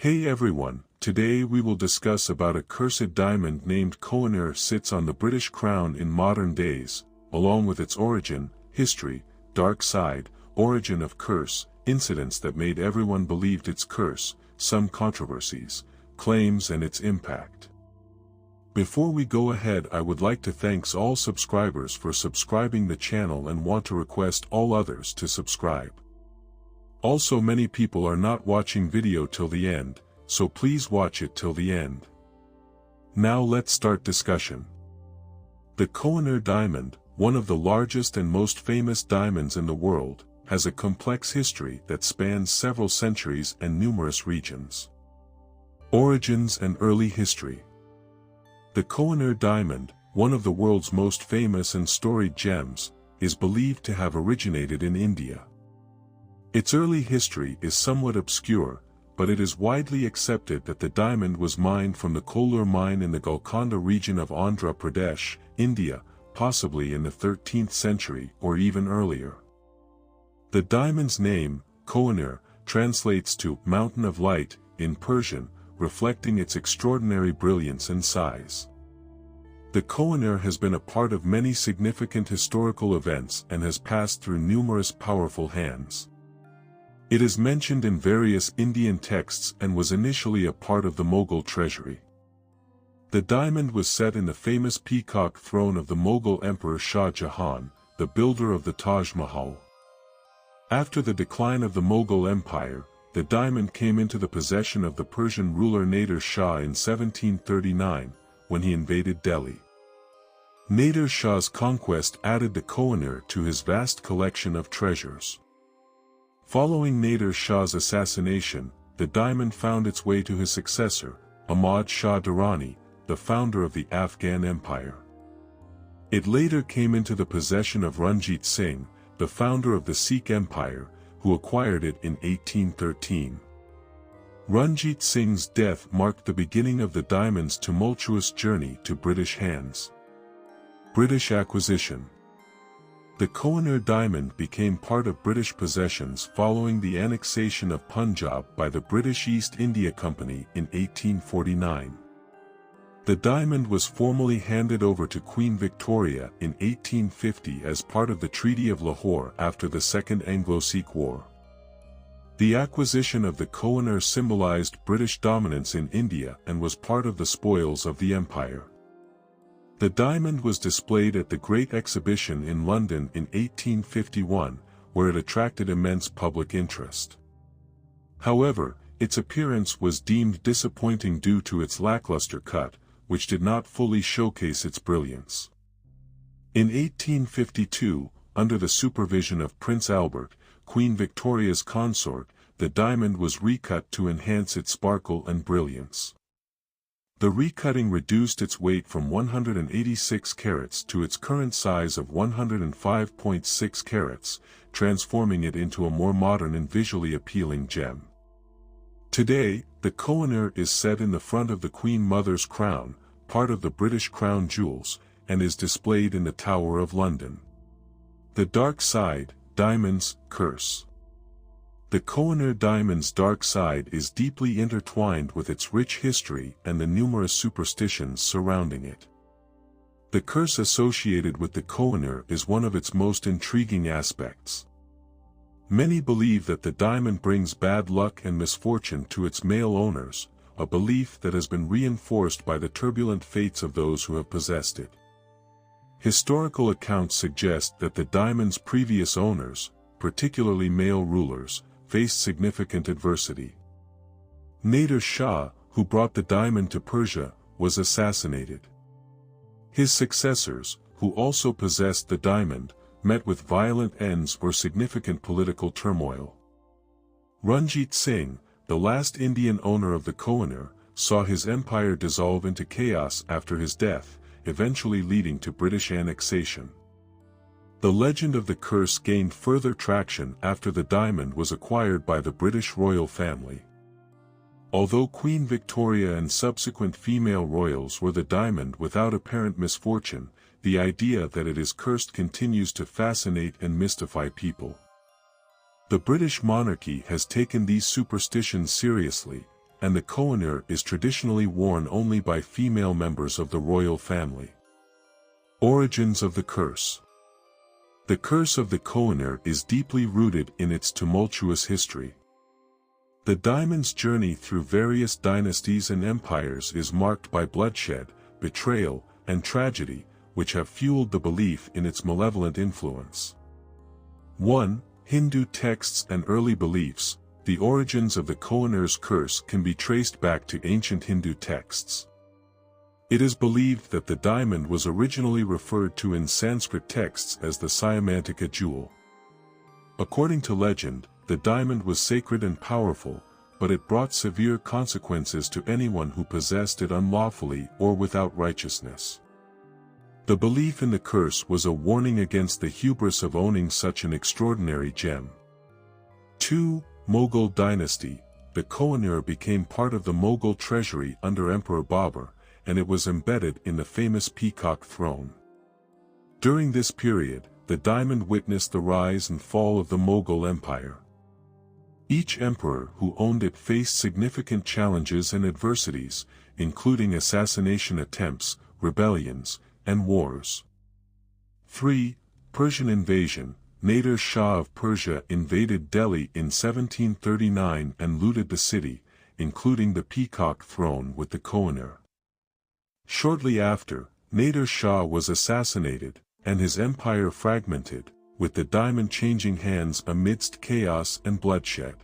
Hey everyone, today we will discuss about a cursed diamond named Kohinoor sits on the British crown in modern days, along with its origin, history, dark side, origin of curse, incidents that made everyone believed its curse, some controversies, claims and its impact. Before we go ahead, I would like to thank all subscribers for subscribing the channel and want to request all others to subscribe. Also, many people are not watching video till the end, so please watch it till the end. Now let's start discussion. The Kohinoor diamond, one of the largest and most famous diamonds in the world, has a complex history that spans several centuries and numerous regions. Origins and early history. The Kohinoor diamond, one of the world's most famous and storied gems, is believed to have originated in India. Its early history is somewhat obscure, but it is widely accepted that the diamond was mined from the Kolar mine in the Golconda region of Andhra Pradesh, India, possibly in the 13th century or even earlier. The diamond's name, Kohinoor, translates to Mountain of Light in Persian, reflecting its extraordinary brilliance and size. The Kohinoor has been a part of many significant historical events and has passed through numerous powerful hands. It is mentioned in various Indian texts and was initially a part of the Mughal treasury. The diamond was set in the famous peacock throne of the Mughal Emperor Shah Jahan, the builder of the Taj Mahal. After the decline of the Mughal Empire, the diamond came into the possession of the Persian ruler Nader Shah in 1739, when he invaded Delhi. Nader Shah's conquest added the Kohinoor to his vast collection of treasures. Following Nader Shah's assassination, the diamond found its way to his successor, Ahmad Shah Durrani, the founder of the Afghan Empire. It later came into the possession of Ranjit Singh, the founder of the Sikh Empire, who acquired it in 1813. Ranjit Singh's death marked the beginning of the diamond's tumultuous journey to British hands. British acquisition. The Kohinoor diamond became part of British possessions following the annexation of Punjab by the British East India Company in 1849. The diamond was formally handed over to Queen Victoria in 1850 as part of the Treaty of Lahore after the Second Anglo-Sikh War. The acquisition of the Kohinoor symbolized British dominance in India and was part of the spoils of the empire. The diamond was displayed at the Great Exhibition in London in 1851, where it attracted immense public interest. However, its appearance was deemed disappointing due to its lackluster cut, which did not fully showcase its brilliance. In 1852, under the supervision of Prince Albert, Queen Victoria's consort, the diamond was recut to enhance its sparkle and brilliance. The recutting reduced its weight from 186 carats to its current size of 105.6 carats, transforming it into a more modern and visually appealing gem. Today, the Kohinoor is set in the front of the Queen Mother's crown, part of the British Crown Jewels, and is displayed in the Tower of London. The dark side, diamond's curse. The Kohinoor diamond's dark side is deeply intertwined with its rich history and the numerous superstitions surrounding it. The curse associated with the Kohinoor is one of its most intriguing aspects. Many believe that the diamond brings bad luck and misfortune to its male owners, a belief that has been reinforced by the turbulent fates of those who have possessed it. Historical accounts suggest that the diamond's previous owners, particularly male rulers, faced significant adversity. Nader Shah, who brought the diamond to Persia, was assassinated. His successors, who also possessed the diamond, met with violent ends or significant political turmoil. Ranjit Singh, the last Indian owner of the Kohinoor, saw his empire dissolve into chaos after his death, eventually leading to British annexation. The legend of the curse gained further traction after the diamond was acquired by the British royal family. Although Queen Victoria and subsequent female royals wore the diamond without apparent misfortune, the idea that it is cursed continues to fascinate and mystify people. The British monarchy has taken these superstitions seriously, and the Kohinoor is traditionally worn only by female members of the royal family. Origins of the curse. The curse of the Kohinoor is deeply rooted in its tumultuous history. The diamond's journey through various dynasties and empires is marked by bloodshed, betrayal, and tragedy, which have fueled the belief in its malevolent influence. 1. Hindu texts and early beliefs. The origins of the Kohinoor's curse can be traced back to ancient Hindu texts. It is believed that the diamond was originally referred to in Sanskrit texts as the Syamantaka jewel. According to legend, the diamond was sacred and powerful, but it brought severe consequences to anyone who possessed it unlawfully or without righteousness. The belief in the curse was a warning against the hubris of owning such an extraordinary gem. 2. Mughal dynasty. The Kohinoor became part of the Mughal treasury under Emperor Babur, and it was embedded in the famous Peacock Throne. During this period, the diamond witnessed the rise and fall of the Mughal Empire. Each emperor who owned it faced significant challenges and adversities, including assassination attempts, rebellions, and wars. 3. Persian invasion. Nader Shah of Persia invaded Delhi in 1739 and looted the city, including the Peacock Throne with the Kohinoor. Shortly after, Nader Shah was assassinated, and his empire fragmented, with the diamond changing hands amidst chaos and bloodshed.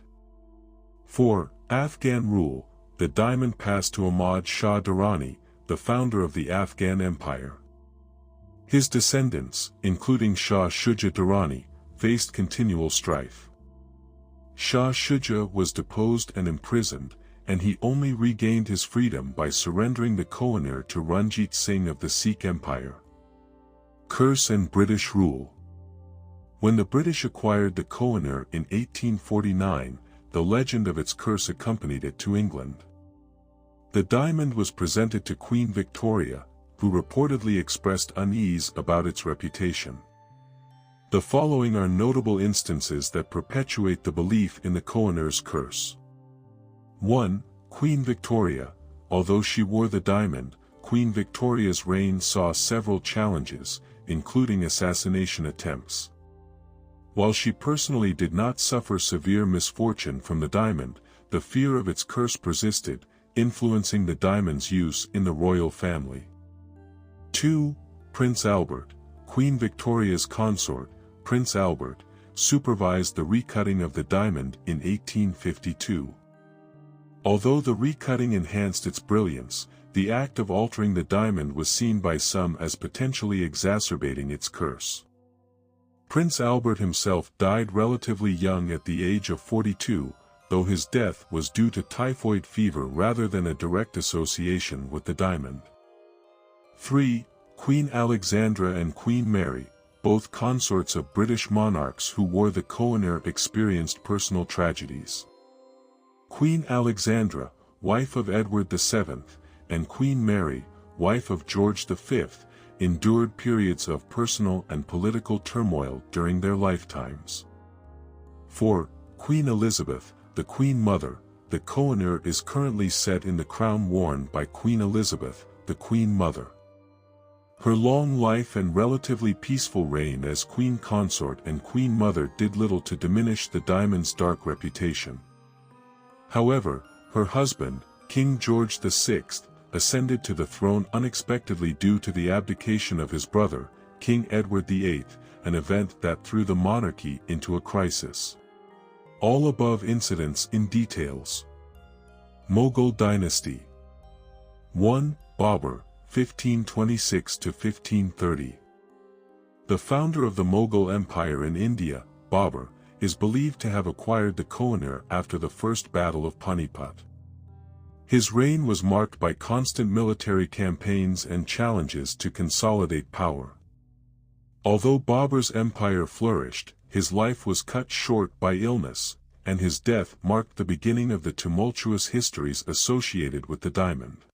4. Afghan rule. The diamond passed to Ahmad Shah Durrani, the founder of the Afghan Empire. His descendants, including Shah Shuja Durrani, faced continual strife. Shah Shuja was deposed and imprisoned, and he only regained his freedom by surrendering the Kohinoor to Ranjit Singh of the Sikh Empire. Curse and British rule. When the British acquired the Kohinoor in 1849, the legend of its curse accompanied it to England. The diamond was presented to Queen Victoria, who reportedly expressed unease about its reputation. The following are notable instances that perpetuate the belief in the Kohinoor's curse. 1. Queen Victoria. Although she wore the diamond, Queen Victoria's reign saw several challenges, including assassination attempts. While she personally did not suffer severe misfortune from the diamond, the fear of its curse persisted, influencing the diamond's use in the royal family. 2. Prince Albert. Queen Victoria's consort, Prince Albert, supervised the recutting of the diamond in 1852. Although the recutting enhanced its brilliance, the act of altering the diamond was seen by some as potentially exacerbating its curse. Prince Albert himself died relatively young at the age of 42, though his death was due to typhoid fever rather than a direct association with the diamond. 3. Queen Alexandra and Queen Mary, both consorts of British monarchs who wore the Kohinoor, experienced personal tragedies. Queen Alexandra, wife of Edward VII, and Queen Mary, wife of George V, endured periods of personal and political turmoil during their lifetimes. 4. Queen Elizabeth, the Queen Mother. The Kohinoor is currently set in the crown worn by Queen Elizabeth, the Queen Mother. Her long life and relatively peaceful reign as Queen Consort and Queen Mother did little to diminish the diamond's dark reputation. However, her husband, King George VI, ascended to the throne unexpectedly due to the abdication of his brother, King Edward VIII, an event that threw the monarchy into a crisis. All above incidents in details. Mughal dynasty. 1. Babur, 1526 to 1530. The founder of the Mughal Empire in India, Babur, is believed to have acquired the Kohinoor after the First Battle of Panipat. His reign was marked by constant military campaigns and challenges to consolidate power. Although Babur's empire flourished, his life was cut short by illness, and his death marked the beginning of the tumultuous histories associated with the diamond.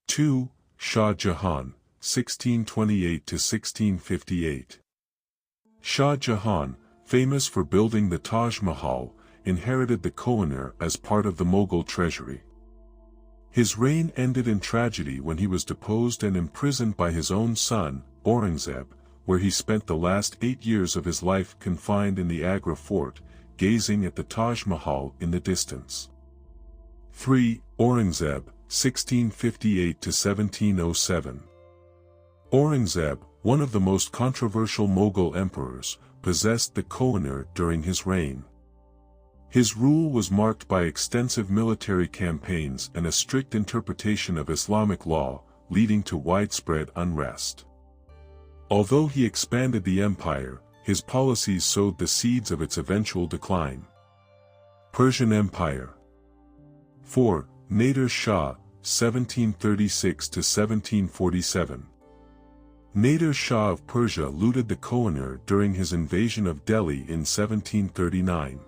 2. Shah Jahan, 1628 to 1658. Shah Jahan, famous for building the Taj Mahal, inherited the Kohinoor as part of the Mughal treasury. His reign ended in tragedy when he was deposed and imprisoned by his own son, Aurangzeb, where he spent the last 8 years of his life confined in the Agra fort, gazing at the Taj Mahal in the distance. 3. Aurangzeb, 1658–1707. Aurangzeb, one of the most controversial Mughal emperors, possessed the Kohinoor during his reign. His rule was marked by extensive military campaigns and a strict interpretation of Islamic law, leading to widespread unrest. Although he expanded the empire, his policies sowed the seeds of its eventual decline. Persian Empire. 4. Nader Shah, 1736–1747. Nader Shah of Persia looted the Kohinoor during his invasion of Delhi in 1739.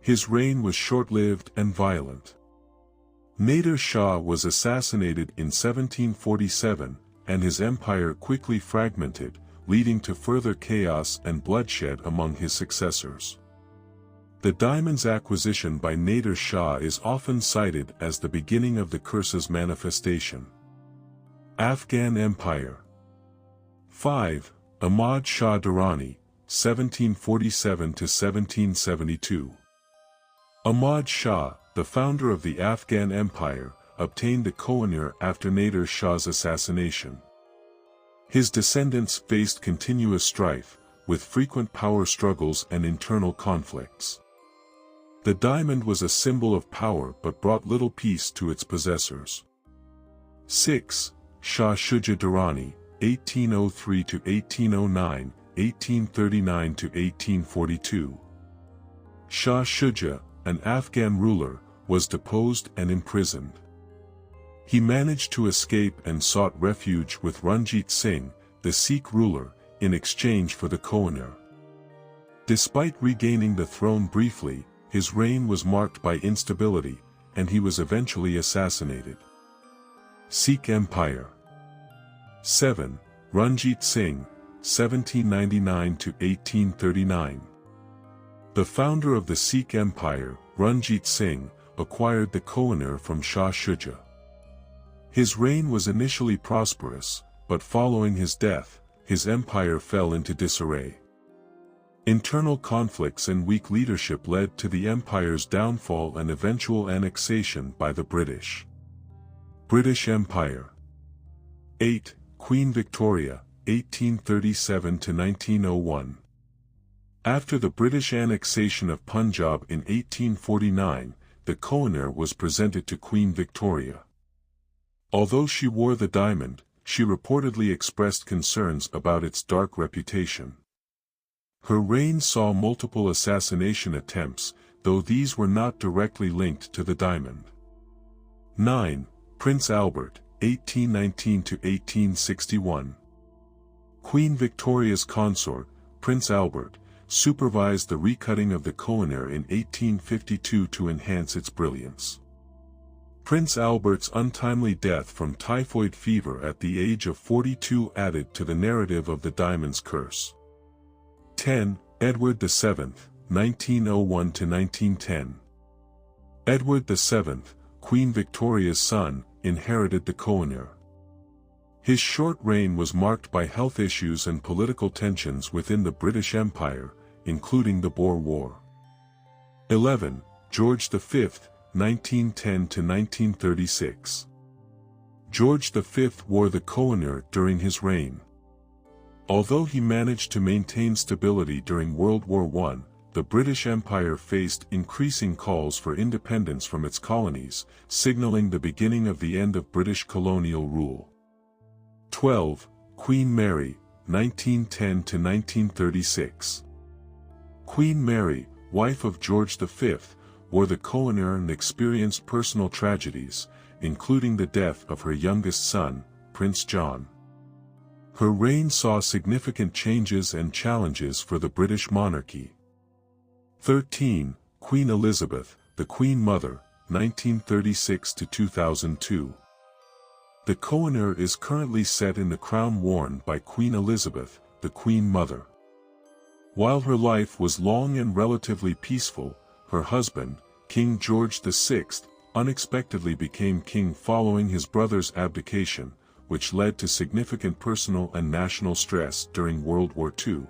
His reign was short-lived and violent. Nader Shah was assassinated in 1747, and his empire quickly fragmented, leading to further chaos and bloodshed among his successors. The diamond's acquisition by Nader Shah is often cited as the beginning of the curse's manifestation. Afghan Empire. 5. Ahmad Shah Durrani, 1747–1772. Ahmad Shah, the founder of the Afghan Empire, obtained the Kohinoor after Nader Shah's assassination. His descendants faced continuous strife, with frequent power struggles and internal conflicts. The diamond was a symbol of power but brought little peace to its possessors. 6. Shah Shuja Durrani, 1803–1809, 1839–1842. Shah Shuja, an Afghan ruler, was deposed and imprisoned. He managed to escape and sought refuge with Ranjit Singh, the Sikh ruler, in exchange for the Kohinoor. Despite regaining the throne briefly, his reign was marked by instability, and he was eventually assassinated. Sikh Empire. 7. Ranjit Singh, 1799–1839. The founder of the Sikh Empire, Ranjit Singh, acquired the Kohinoor from Shah Shuja. His reign was initially prosperous, but following his death, his empire fell into disarray. Internal conflicts and weak leadership led to the empire's downfall and eventual annexation by the British. British Empire. 8. Queen Victoria, 1837–1901. After the British annexation of Punjab in 1849, the Kohinoor was presented to Queen Victoria. Although she wore the diamond, she reportedly expressed concerns about its dark reputation. Her reign saw multiple assassination attempts, though these were not directly linked to the diamond. 9. Prince Albert, 1819–1861. Queen Victoria's consort, Prince Albert, supervised the recutting of the Kohinoor in 1852 to enhance its brilliance. Prince Albert's untimely death from typhoid fever at the age of 42 added to the narrative of the diamond's curse. 10. Edward VII, 1901–1910. Edward VII, Queen Victoria's son, inherited the Kohinoor. His short reign was marked by health issues and political tensions within the British Empire, including the Boer War. 11. George V, 1910–1936. George V wore the Kohinoor during his reign. Although he managed to maintain stability during World War I, the British Empire faced increasing calls for independence from its colonies, signaling the beginning of the end of British colonial rule. 12. Queen Mary, 1910–1936. Queen Mary, wife of George V, wore the Kohinoor and experienced personal tragedies, including the death of her youngest son, Prince John. Her reign saw significant changes and challenges for the British monarchy. 13. Queen Elizabeth, the Queen Mother, 1936–2002. The Kohinoor is currently set in the crown worn by Queen Elizabeth, the Queen Mother. While her life was long and relatively peaceful, her husband, King George VI, unexpectedly became king following his brother's abdication, which led to significant personal and national stress during World War II.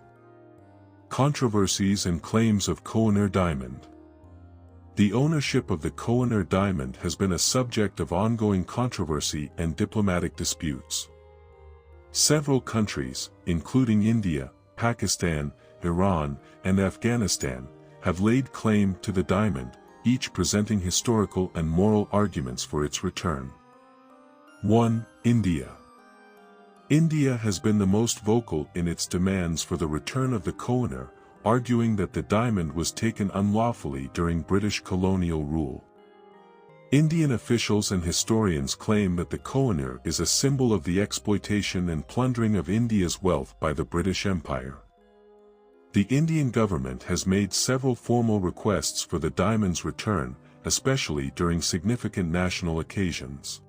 Controversies and claims of Koh-i-Noor diamond. The ownership of the Koh-i-Noor diamond has been a subject of ongoing controversy and diplomatic disputes. Several countries, including India, Pakistan, Iran, and Afghanistan, have laid claim to the diamond, each presenting historical and moral arguments for its return. 1. India. India has been the most vocal in its demands for the return of the Koh-i-Noor, arguing that the diamond was taken unlawfully during British colonial rule. Indian officials and historians claim that the Koh-i-Noor is a symbol of the exploitation and plundering of India's wealth by the British Empire. The Indian government has made several formal requests for the diamond's return, especially during significant national occasions.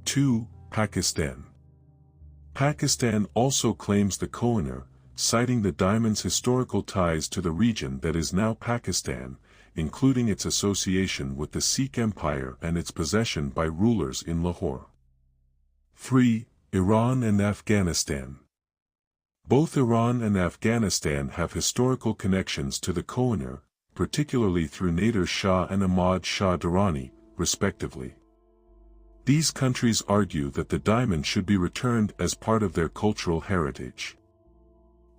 2. Pakistan. Pakistan also claims the Koh-i-Noor, citing the diamond's historical ties to the region that is now Pakistan, including its association with the Sikh Empire and its possession by rulers in Lahore. 3. Iran and Afghanistan. Both Iran and Afghanistan have historical connections to the Koh-i-Noor, particularly through Nader Shah and Ahmad Shah Durrani, respectively. These countries argue that the diamond should be returned as part of their cultural heritage.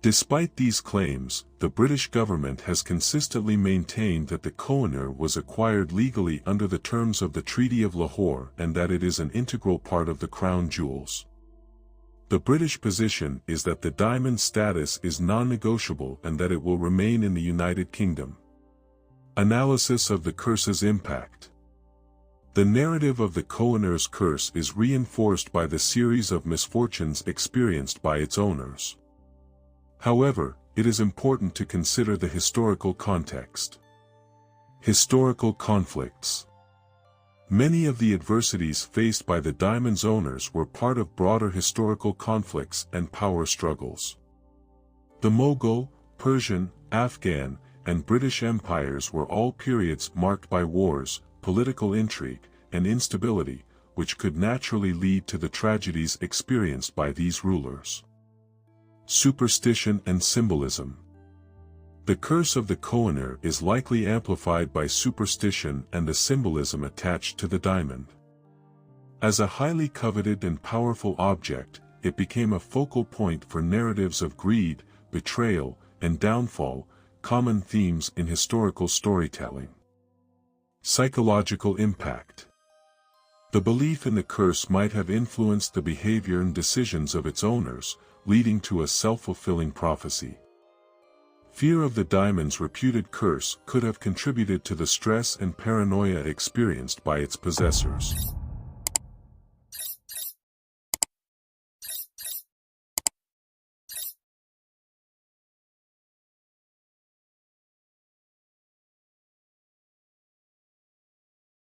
Despite these claims, the British government has consistently maintained that the Koh-i-Noor was acquired legally under the terms of the Treaty of Lahore and that it is an integral part of the crown jewels. The British position is that the diamond's status is non-negotiable and that it will remain in the United Kingdom. Analysis of the curse's impact. The narrative of the Koh-i-Noor's curse is reinforced by the series of misfortunes experienced by its owners. However, it is important to consider the historical context. Historical conflicts. Many of the adversities faced by the diamond's owners were part of broader historical conflicts and power struggles. The Mughal, Persian, Afghan, and British empires were all periods marked by wars, political intrigue, and instability, which could naturally lead to the tragedies experienced by these rulers. Superstition and symbolism. The curse of the Koh-i-Noor is likely amplified by superstition and the symbolism attached to the diamond. As a highly coveted and powerful object, it became a focal point for narratives of greed, betrayal, and downfall, common themes in historical storytelling. Psychological impact. The belief in the curse might have influenced the behavior and decisions of its owners, leading to a self-fulfilling prophecy. Fear of the diamond's reputed curse could have contributed to the stress and paranoia experienced by its possessors.